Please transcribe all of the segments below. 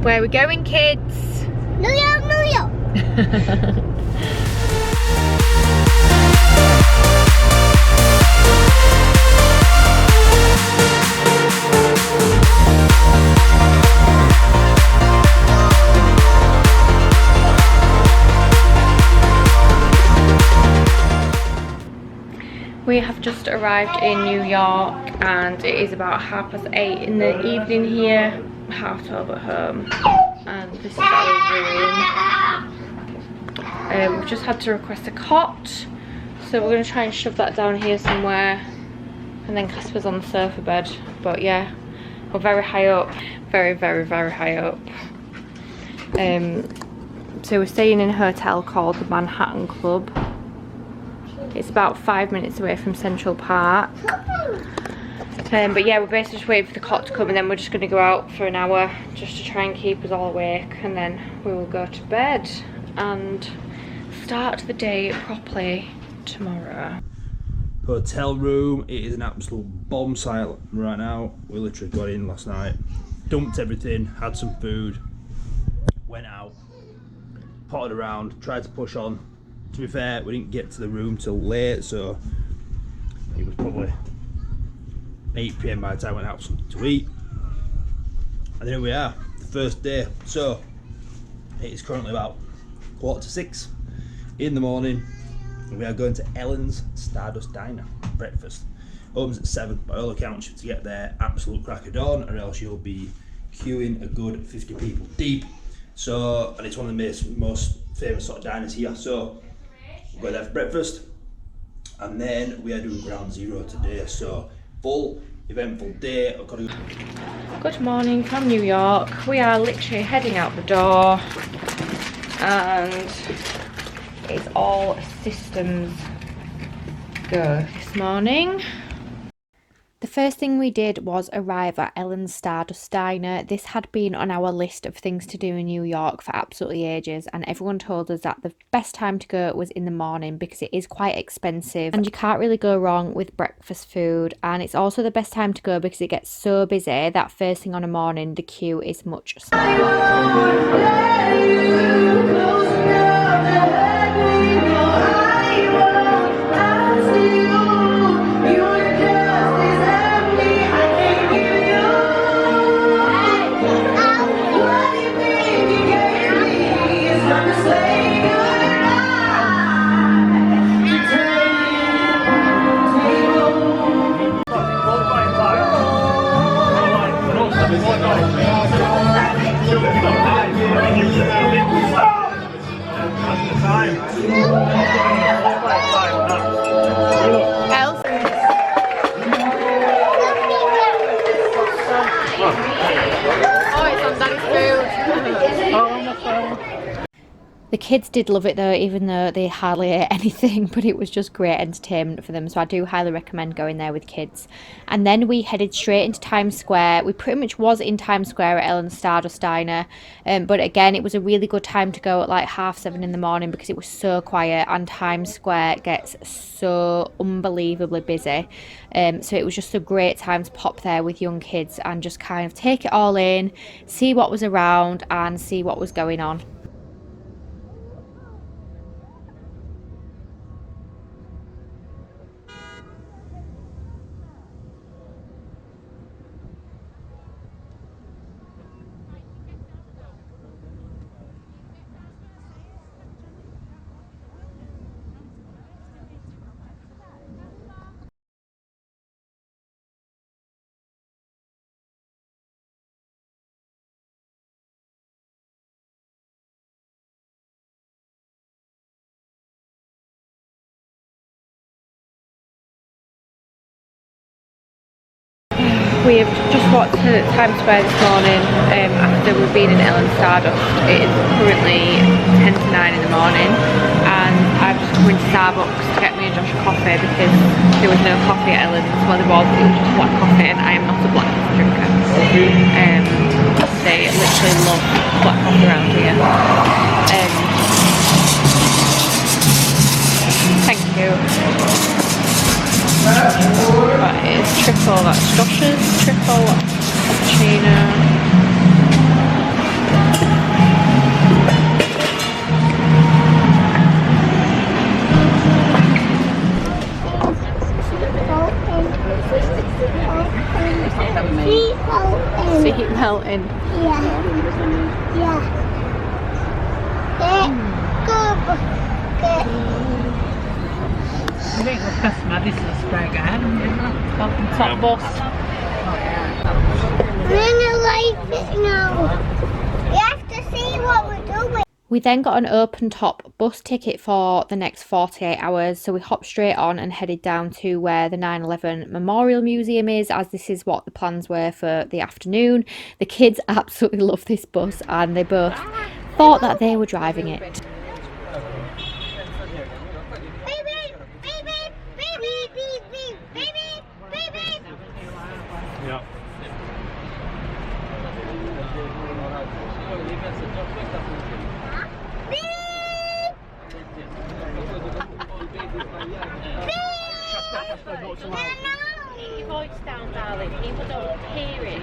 Where are we going, kids? New York, New York. We have just arrived in New York and it is about 8:30 in the evening here, 12:30 at home, and this is our room. We've just had to request a cot, so we're going to try and shove that down here somewhere, and then Casper's on the sofa bed. But yeah, we're very high up, very high up. So we're staying in a hotel called the Manhattan Club. It's about 5 minutes away from Central Park. But yeah, we're basically just waiting for the cot to come, and then we're just going to go out for an hour just to try and keep us all awake, and then we will go to bed and start the day properly tomorrow. Hotel room, it is an absolute bomb site right now. We literally got in last night, dumped everything, had some food, went out, potted around, tried to push on. To be fair, we didn't get to the room till late, so it was probably 8 PM by the time I went out for something to eat. And here we are, the first day. So it is currently about 5:45 in the morning. We are going to Ellen's Stardust Diner, breakfast. Opens at 7, by all accounts you have to get there absolute crack of dawn, or else you'll be queuing a good 50 people deep. So, and it's one of the most famous sort of diners here. So we'll go there for breakfast, and then we are doing ground zero today. So full eventful day. I've got to... Good morning from New York. We are literally heading out the door, and it's all systems go this morning. The first thing we did was arrive at Ellen's Stardust Diner. This had been on our list of things to do in New York for absolutely ages, and everyone told us that the best time to go was in the morning because it is quite expensive and you can't really go wrong with breakfast food, and it's also the best time to go because it gets so busy that first thing on a morning the queue is much smaller. The kids did love it though, even though they hardly ate anything, but it was just great entertainment for them, so I do highly recommend going there with kids. And then we headed straight into Times Square. We pretty much was in Times Square at Ellen's Stardust Diner, but again it was a really good time to go at like 7:30 in the morning because it was so quiet and Times Square gets so unbelievably busy. So it was just a great time to pop there with young kids and just kind of take it all in, see what was around and see what was going on. We have just walked to Times Square this morning after we've been in Ellen's Stardust. It is currently 10 to 9 in the morning, and I've just come into Starbucks to get me and Josh a coffee because there was no coffee at Ellen's. Well, there was, it was just black coffee, and I am not a black coffee drinker. They literally love black coffee around here. Thank you. That is triple, that's Josh's triple cappuccino. in? Yeah. Yeah. Good. I think the best Madison Square Garden, isn't it? Open top bus. I'm gonna like it now. You have to see what we're doing. We then got an open top bus ticket for the next 48 hours, so we hopped straight on and headed down to where the 9/11 Memorial Museum is, as this is what the plans were for the afternoon. The kids absolutely love this bus and they both thought that they were driving it. Baby, baby, baby, baby, baby, baby. Yeah. Keep your voice down, darling. People don't hear it.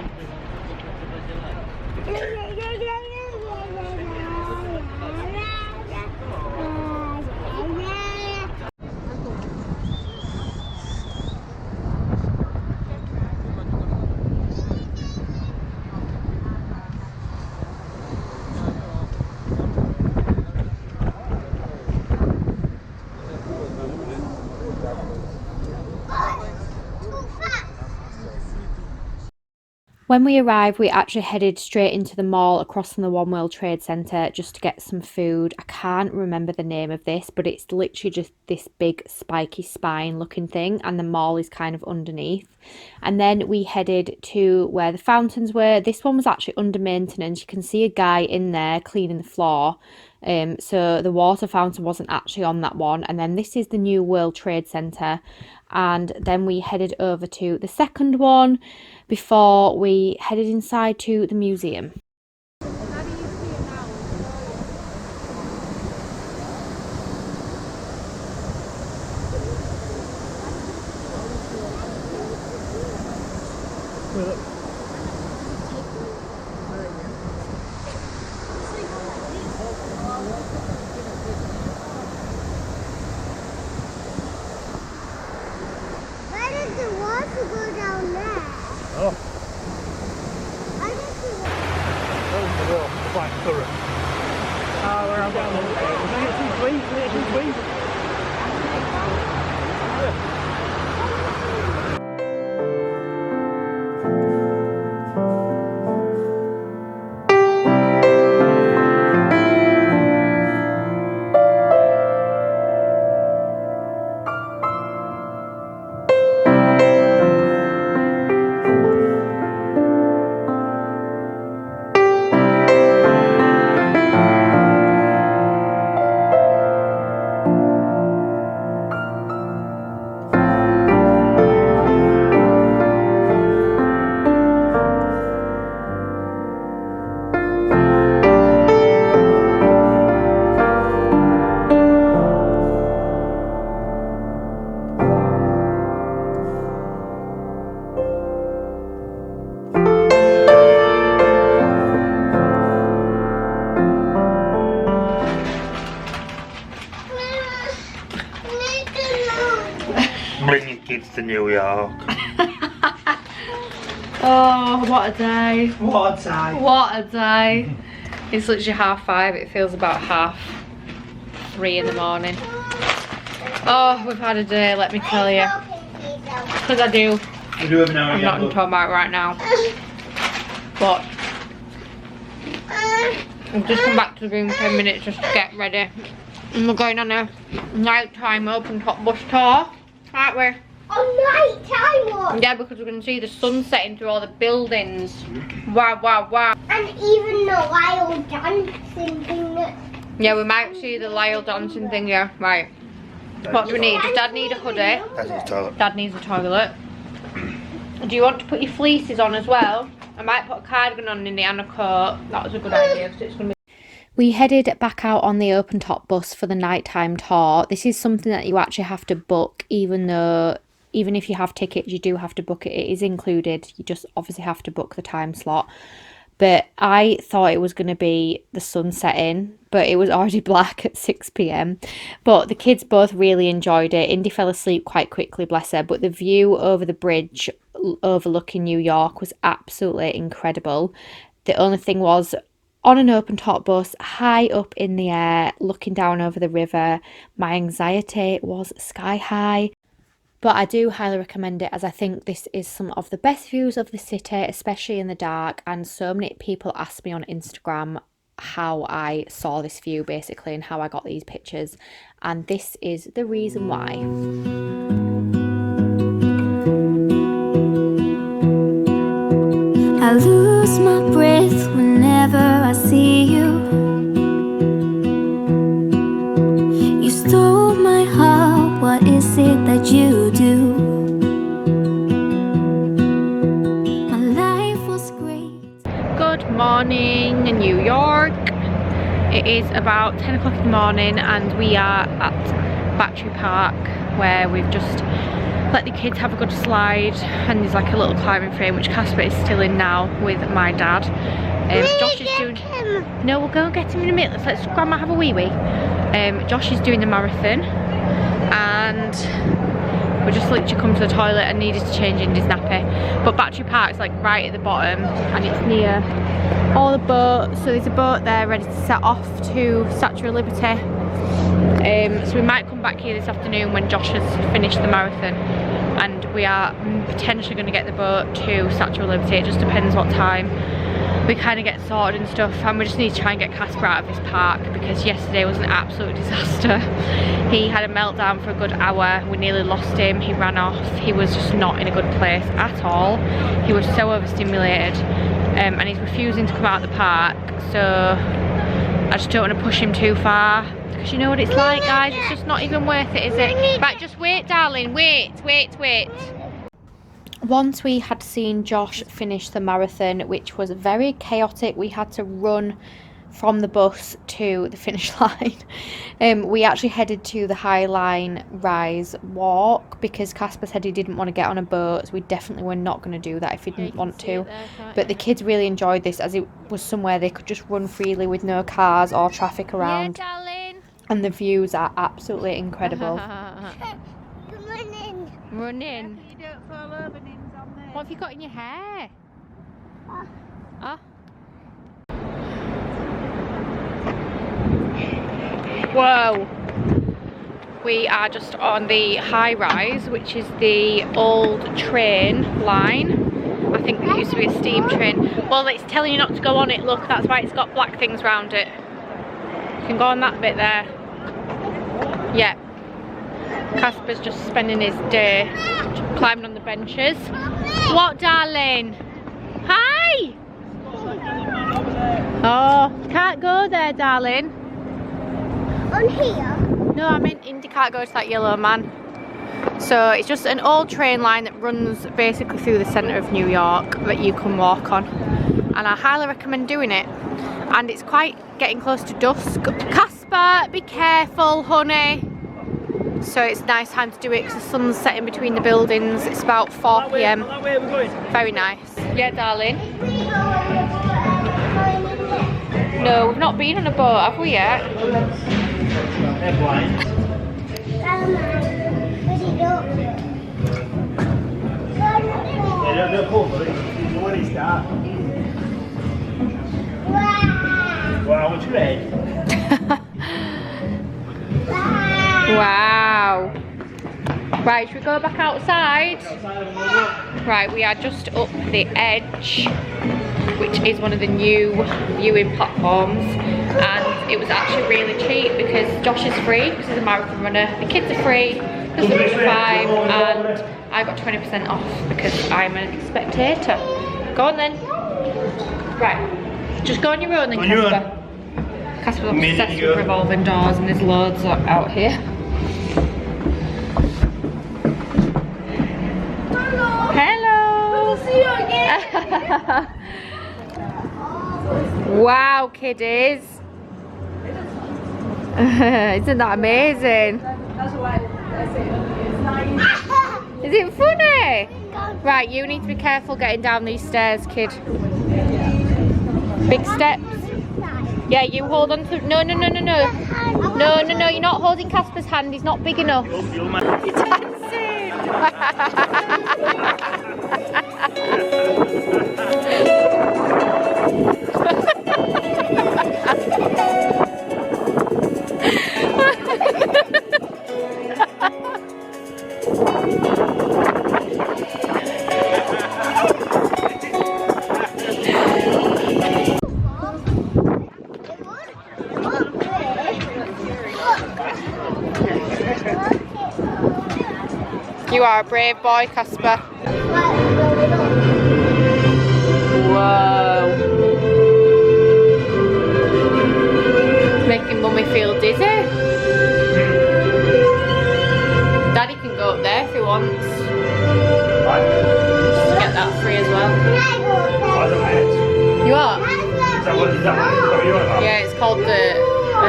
When we arrived, we actually headed straight into the mall across from the One World Trade Center just to get some food. I can't remember the name of this, but it's literally just this big spiky spine looking thing, and the mall is kind of underneath. And then we headed to where the fountains were. This one was actually under maintenance. You can see a guy in there cleaning the floor. So the water fountain wasn't actually on that one. And then this is the new World Trade Center. And then we headed over to the second one before we headed inside to the museum. Why does the water go down there? Oh, Why does the the wall, the black current. Oh, we're on down Bring your kids to New York. Oh, what a day. What a time. What a day. It's literally 5:30. It feels about 3:30 in the morning. Oh, we've had a day, let me tell you. Because I do. We do it now. I'm not talking about it right now. But I've just come back to the room 10 minutes just to get ready. And we're going on a nighttime open top bus tour. Aren't we? night time one? Yeah, because we're going to see the sun setting through all the buildings. Wow, wow, wow. And even the wild dancing thing. Yeah, we might see the Lyle dancing thing, yeah. Right. What do we need? Does Dad need a hoodie? That's his toilet. Dad needs a toilet. Do you want to put your fleeces on as well? I might put a cardigan on in the and a coat. That was a good idea because it's going to be... We headed back out on the open top bus for the nighttime tour. This is something that you actually have to book, even if you have tickets, you do have to book it. It is included. You just obviously have to book the time slot. But I thought it was going to be the sun setting, but it was already black at 6 p.m. But the kids both really enjoyed it. Indy fell asleep quite quickly, bless her. But the view over the bridge overlooking New York was absolutely incredible. The only thing was, on an open top bus, high up in the air, looking down over the river, my anxiety was sky high. But I do highly recommend it, as I think this is some of the best views of the city, especially in the dark. And so many people asked me on Instagram how I saw this view basically and how I got these pictures. And this is the reason why. I lose my breath whenever I see you. You stole my heart, what is it that you do? My life was great. Good morning, New York. It is about 10 o'clock in the morning and we are at Battery Park, where we've just let the kids have a good slide, and there's like a little climbing frame which Casper is still in now with my dad. Josh is doing him. No, we'll go and get him in a minute. Let's let Grandma have a wee wee. Josh is doing the marathon and we just literally come to the toilet and needed to change into his nappy. But Battery Park's like right at the bottom and it's near all the boats. So there's a boat there ready to set off to Statue of Liberty. So we might come back here this afternoon when Josh has finished the marathon, and we are potentially going to get the boat to Statue of Liberty. It just depends what time we kind of get sorted and stuff, and we just need to try and get Casper out of this park because yesterday was an absolute disaster. He had a meltdown for a good hour. We nearly lost him. He ran off. He was just not in a good place at all. He was so overstimulated, and he's refusing to come out of the park, so I just don't want to push him too far. Because you know what it's like, guys, it's just not even worth it, is it? Right, just wait, darling, wait. Once we had seen Josh finish the marathon, which was very chaotic, we had to run from the bus to the finish line. We actually headed to the Highline Rise walk because Casper said he didn't want to get on a boat, so we definitely were not going to do that if he didn't want to. But the kids really enjoyed this as it was somewhere they could just run freely with no cars or traffic around. Yeah, darling. And the views are absolutely incredible. Running. You don't fall over, Nins, on there. What have you got in your hair? Oh. Whoa. We are just on the high rise, which is the old train line. I think there used to be a steam train. Well, it's telling you not to go on it, look, that's why it's got black things around it. You can go on that bit there. Yeah. Casper's just spending his day climbing on the benches. What, darling? Hi! Oh, can't go there, darling. On here? No, I meant Indy can't go to that yellow man. So it's just an old train line that runs basically through the centre of New York that you can walk on. And I highly recommend doing it. And it's quite getting close to dusk. Casper, be careful, honey. So it's a nice time to do it because the sun's setting between the buildings. It's about 4 PM. Very nice. Yeah, darling. No, we've not been on a boat, have we yet? They're blind. Yeah, they're cool, but when it's dark. Wow, what's red? Wow. Right, should we go back outside? Right, we are just up the edge, which is one of the new viewing platforms, and it was actually really cheap because Josh is free because he's a marathon runner, the kids are free because they're under 5, and I got 20% off because I'm a spectator. Go on then. Right, just go on your own then, Casper. Casper's obsessed with revolving doors and there's loads out here. Hello! We'll see you again. Wow, kiddies. Isn't that amazing? Is it funny? Right, you need to be careful getting down these stairs, kid. Big steps. Yeah, you hold on to... No, you're not holding Casper's hand. He's not big enough. You're dancing. You are a brave boy, Casper. Whoa. It's making Mummy feel dizzy. Daddy can go up there if he wants. Just to get that free as well. You are? Yeah, it's called the... I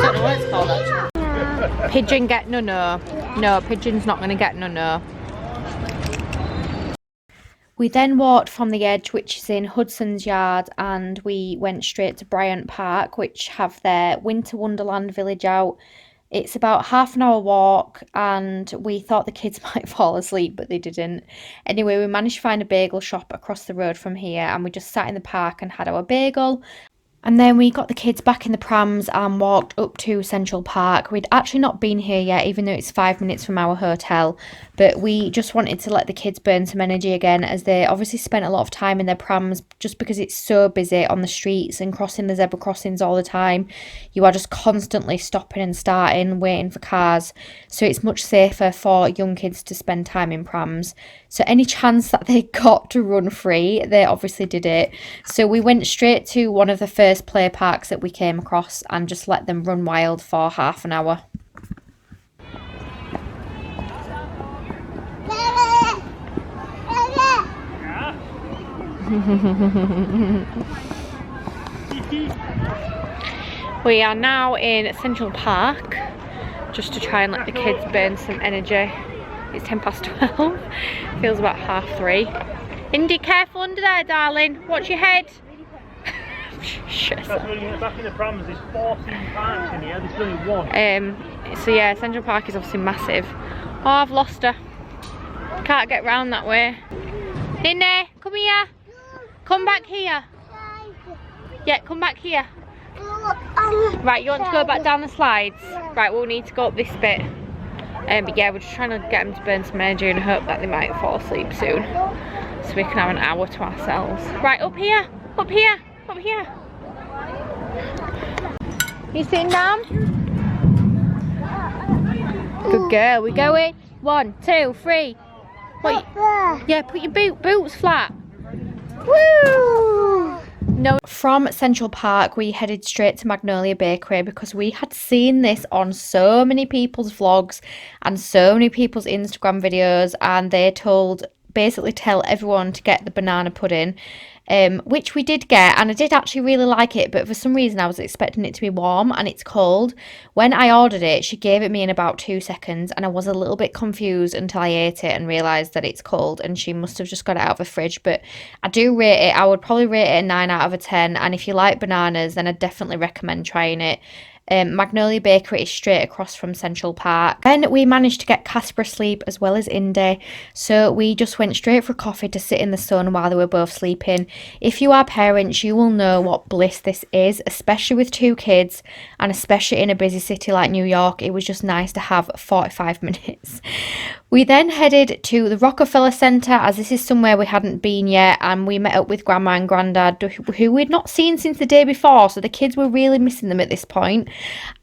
don't know what it's called actually. Pigeon get no. No, pigeon's not going to get no. We then walked from the edge, which is in Hudson's Yard, and we went straight to Bryant Park, which have their Winter Wonderland village out. It's about half an hour walk, and we thought the kids might fall asleep, but they didn't. Anyway, we managed to find a bagel shop across the road from here, and we just sat in the park and had our bagel. And then we got the kids back in the prams and walked up to Central Park. We'd actually not been here yet, even though it's 5 minutes from our hotel. But we just wanted to let the kids burn some energy again, as they obviously spent a lot of time in their prams just because it's so busy on the streets and crossing the zebra crossings all the time. You are just constantly stopping and starting, waiting for cars. So it's much safer for young kids to spend time in prams. So any chance that they got to run free, they obviously did it. So we went straight to one of the first play parks that we came across and just let them run wild for half an hour. We are now in Central Park just to try and let the kids burn some energy. It's 12:10. Feels about 3:30. Indy, careful under there, darling. Watch your head. Shit. That's when you get back in the prams, there's 14 parks in here, there's only one. So yeah, Central Park is obviously massive. Oh, I've lost her. Can't get round that way. Ninny, come here. Come back here. Yeah, come back here. Right, you want to go back down the slides? Right, we'll need to go up this bit. But yeah, we're just trying to get them to burn some energy and hope that they might fall asleep soon, so we can have an hour to ourselves. Right, up here, up here, up here. You sitting down? Good girl. We going? 1, 2, 3. What? Yeah, put your boots flat. Woo! No. From Central Park, we headed straight to Magnolia Bakery because we had seen this on so many people's vlogs and so many people's Instagram videos, and they basically tell everyone to get the banana pudding, which we did get, and I did actually really like it, but for some reason I was expecting it to be warm and it's cold. When I ordered it, she gave it me in about 2 seconds and I was a little bit confused until I ate it and realised that it's cold, and she must have just got it out of the fridge. But I do rate it. I would probably rate it a 9 out of 10, and if you like bananas, then I definitely recommend trying it. Magnolia Bakery is straight across from Central Park. Then we managed to get Casper asleep as well as Indy, so we just went straight for coffee to sit in the sun while they were both sleeping. If you are parents, you will know what bliss this is, especially with 2 kids and especially in a busy city like New York. It was just nice to have 45 minutes. We then headed to the Rockefeller Center, as this is somewhere we hadn't been yet, and we met up with Grandma and Grandad, who we'd not seen since the day before, so the kids were really missing them at this point.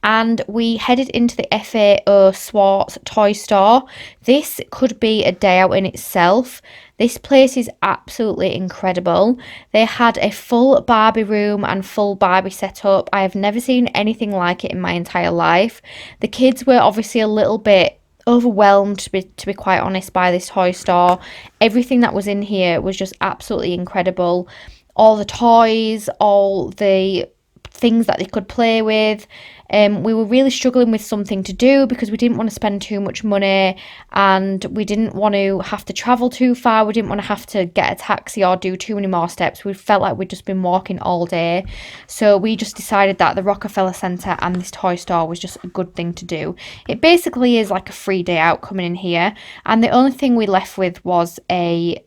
And we headed into the FAO Schwarz toy store. This could be a day out in itself. This place is absolutely incredible. They had a full Barbie room and full Barbie setup. I have never seen anything like it in my entire life. The kids were obviously a little bit overwhelmed, to be quite honest, by this toy store. Everything that was in here was just absolutely incredible. All the toys, all the things that they could play with. We were really struggling with something to do because we didn't want to spend too much money, and we didn't want to have to travel too far. We didn't want to have to get a taxi or do too many more steps. We felt like we'd just been walking all day, so we just decided that the Rockefeller Center and this toy store was just a good thing to do. It basically is like a free day out coming in here, and the only thing we left with was a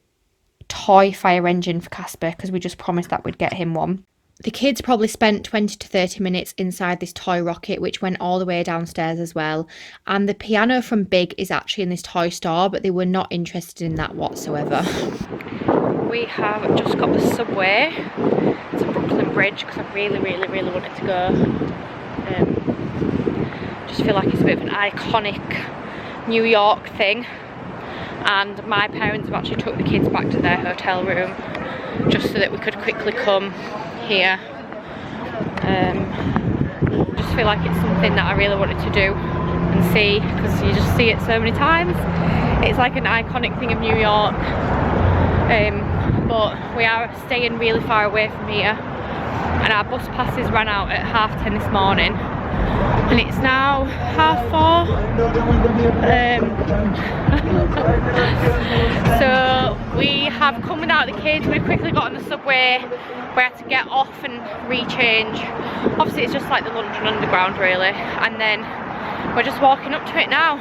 toy fire engine for Casper because we just promised that we'd get him one. The kids probably spent 20 to 30 minutes inside this toy rocket, which went all the way downstairs as well. And the piano from Big is actually in this toy store, but they were not interested in that whatsoever. We have just got the subway to Brooklyn Bridge because I really wanted to go. Just feel like it's a bit of an iconic New York thing, and my parents have actually took the kids back to their hotel room just so that we could quickly come here. Just feel like it's something that I really wanted to do and see, because you just see it so many times. It's like an iconic thing of New York, but we are staying really far away from here, and our bus passes ran out at 10:30 this morning, and it's now 4:30. So we have come without the kids. We quickly got on the subway. We had to get off and rechange. Obviously it's just like the London Underground really, and then we're just walking up to it now.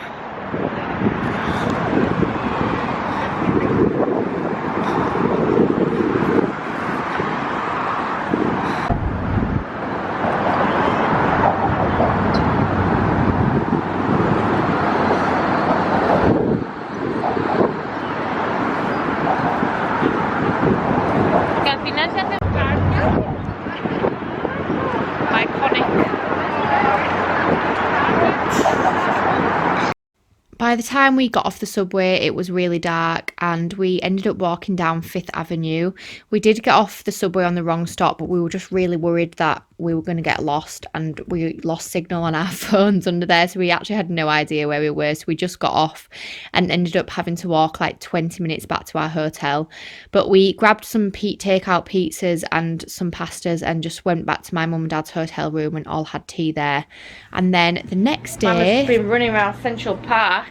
By the time we got off the subway, it was really dark, and we ended up walking down 5th Avenue. We did get off the subway on the wrong stop, but we were just really worried that we were going to get lost, and we lost signal on our phones under there, so we actually had no idea where we were. So we just got off and ended up having to walk like 20 minutes back to our hotel. But we grabbed some takeout pizzas and some pastas and just went back to my mum and dad's hotel room and all had tea there. And then the next day, Mama's been running around Central Park,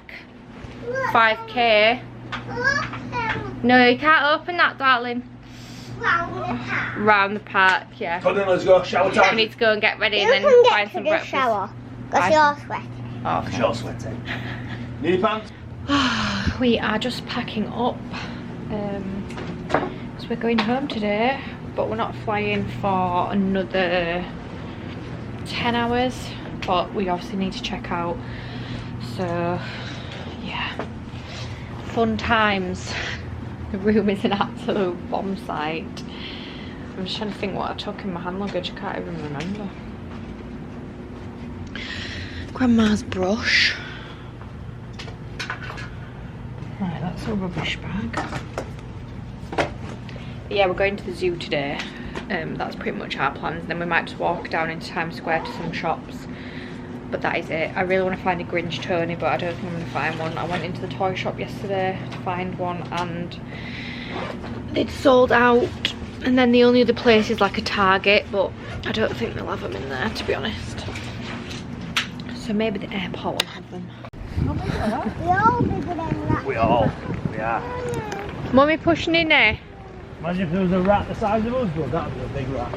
5k. No, you can't open that, darling. Round the park, yeah. Come on, let's go. Shower time. We need to go and get ready You and can then get find to some the breakfast. shower, because you're sweaty. Oh, okay. Sure, sweating. Need your pants? We are just packing up. So we're going home today, but we're not flying for another 10 hours. But we obviously need to check out. So, yeah. Fun times. The room is an absolute bomb site. I'm just trying to think what I took in my hand luggage. I can't even remember. Grandma's brush. Right, that's a rubbish bag. Yeah, we're going to the zoo today. That's pretty much our plans. Then we might just walk down into Times Square to some shops. But that is it. I really want to find a Grinch Tony, but I don't think I'm going to find one. I went into the toy shop yesterday to find one and they'd sold out. And then the only other place is like a Target, but I don't think they'll have them in there, to be honest. So maybe the airport will have them. We're all bigger than that. We are. Mummy pushing in there. Imagine if there was a rat the size of us, but that would be a big rat.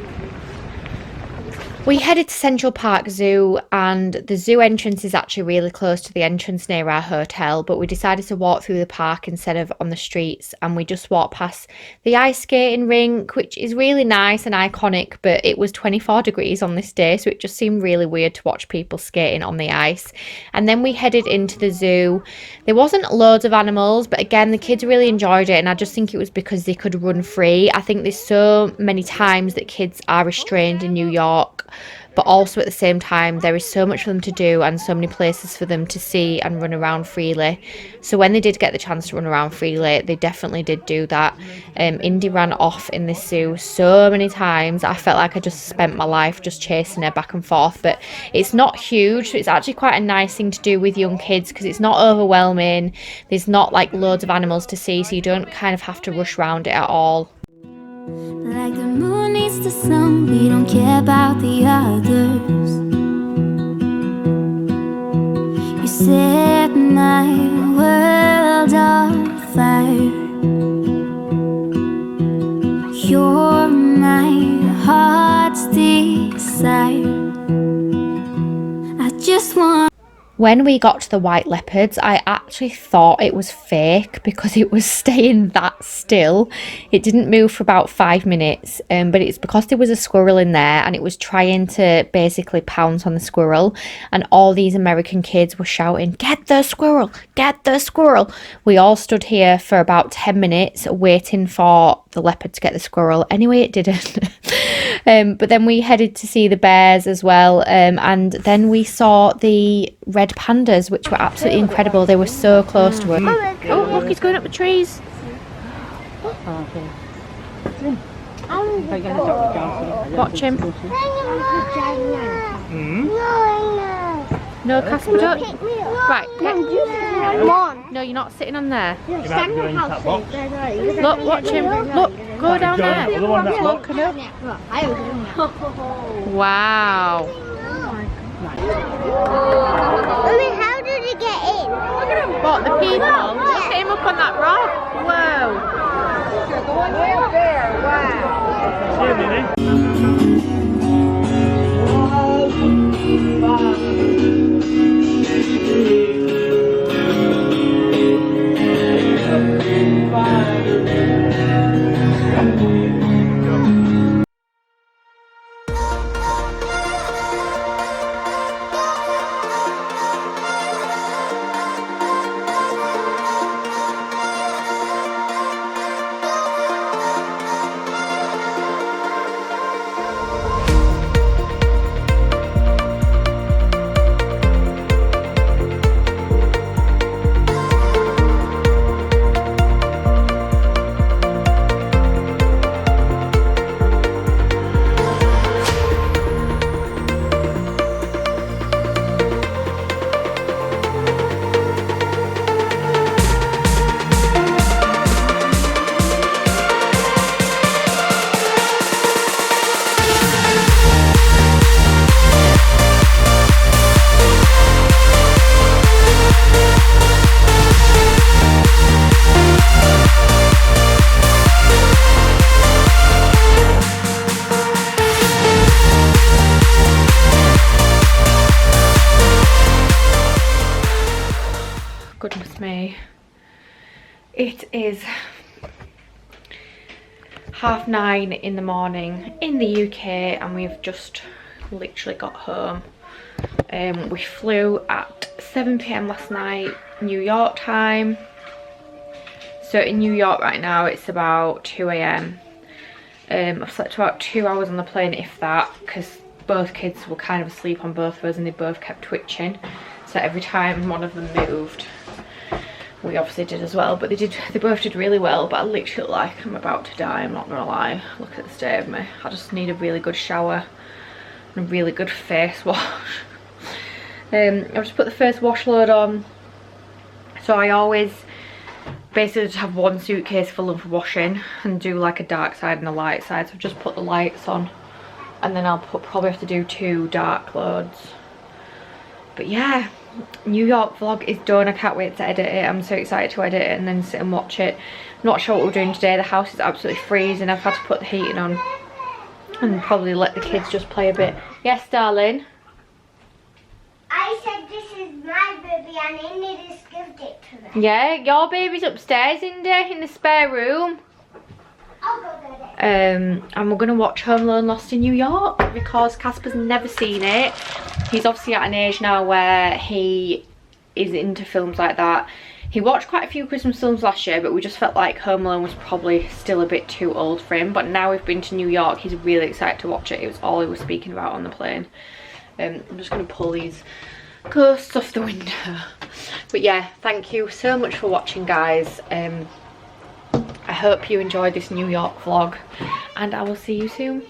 We headed to Central Park Zoo, and the zoo entrance is actually really close to the entrance near our hotel, but we decided to walk through the park instead of on the streets, and we just walked past the ice skating rink, which is really nice and iconic, but it was 24 degrees on this day, so it just seemed really weird to watch people skating on the ice. And then we headed into the zoo. There wasn't loads of animals, but again, the kids really enjoyed it, and I just think it was because they could run free. I think there's so many times that kids are restrained in New York, but also at the same time there is so much for them to do and so many places for them to see and run around freely. So when they did get the chance to run around freely, they definitely did do that. Indy ran off in this zoo so many times. I felt like I just spent my life just chasing her back and forth, but it's not huge, so it's actually quite a nice thing to do with young kids because it's not overwhelming. There's not like loads of animals to see, so you don't kind of have to rush around it at all. Like the moon needs the sun, we don't care about the others. You set my world on fire. You're my heart's desire. I just want. When we got to the white leopards, I actually thought it was fake because it was staying that still. It didn't move for about 5 minutes, but it's because there was a squirrel in there and it was trying to basically pounce on the squirrel, and all these American kids were shouting, "Get the squirrel! Get the squirrel!" We all stood here for about 10 minutes waiting for the leopard to get the squirrel. Anyway, it didn't. But then we headed to see the bears as well, and then we saw the red pandas, which were absolutely incredible. They were so close to us. Oh, look, he's going up the trees. Watch him. No, Casper, don't. Right, no, you're not sitting on there. Look, watch him. Look, go down there. Look. Wow. Mommy, how did he get in? What, the people? Look at him up on that rock. Whoa. Goodness me. It is 9:30 in the morning in the UK and we've just literally got home. We flew at 7 PM last night, New York time. So in New York right now it's about 2 AM. I've slept about 2 hours on the plane, if that, because both kids were kind of asleep on both of us and they both kept twitching. So every time one of them moved, we obviously did as well, but they both did really well. But I literally look like I'm about to die, I'm not gonna lie. Look at the state of me. I just need a really good shower and a really good face wash. I've just put the first wash load on. So I always basically just have one suitcase full of washing and do like a dark side and a light side. So I've just put the lights on and then I'll probably have to do 2 dark loads. But yeah, New York vlog is done. I can't wait to edit it. I'm so excited to edit it and then sit and watch it. Not sure what we're doing today. The house is absolutely freezing. I've had to put the heating on and probably let the kids just play a bit. Yes, darling? I said this is my baby and Indy just gave it to me. Yeah, your baby's upstairs, Indy, in the spare room. I'll go get it. And we're going to watch Home Alone Lost in New York because Casper's never seen it. He's obviously at an age now where he is into films like that. He watched quite a few Christmas films last year, but we just felt like Home Alone was probably still a bit too old for him. But now we've been to New York, he's really excited to watch it. It was all he was speaking about on the plane. I'm just going to pull these ghosts off the window. But yeah, thank you so much for watching, guys. I hope you enjoyed this New York vlog and I will see you soon.